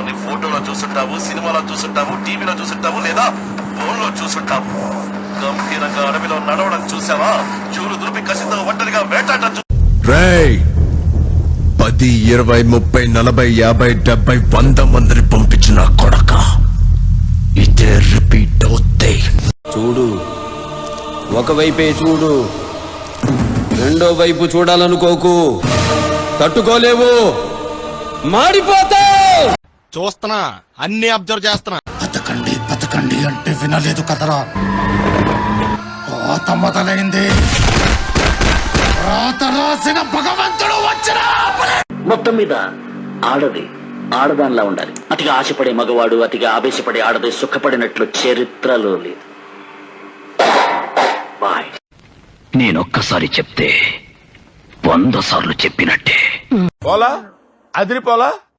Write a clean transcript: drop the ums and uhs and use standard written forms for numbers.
నీ ఫోటోలో చూసుంటావు, సినిమాలో చూసుంటావు, టీవీలో చూసుంటావు, లేదా ఫోన్ లో చూసుంటావు. గంభీరంగా అడవిలో నడవడం చూసావా? చూరు దులిపి కసితో ఒంటరిగా వేటాడటం 10, 20, 30, 40, 50, 70, 100 మందిని పంపించిన కొడక ఇదే రిపీట్ అవుతాయి. చూడు, ఒకవైపే చూడు, రెండో వైపు చూడాలనుకోకు. తట్టుకోలేవు, మాడిపోతావు. చూస్తున్నా, అన్ని అబ్జర్వ్ చేస్తున్నా. బతకండి అంటే వినలేదు కదరా. కోత మొదలైంది, రాత రాసిన భగవంతుడు వచ్చిన. మొత్తం మీద ఆడదానిలా ఉండాలి. అతిగా ఆశపడే మగవాడు, అతిగా ఆవేశపడే ఆడది సుఖపడినట్లు చరిత్రలో లేదు. బాయ్. నేనొక్కసారి చెప్తే 100 సార్లు చెప్పినట్టే. పోలా అదిరిపోలా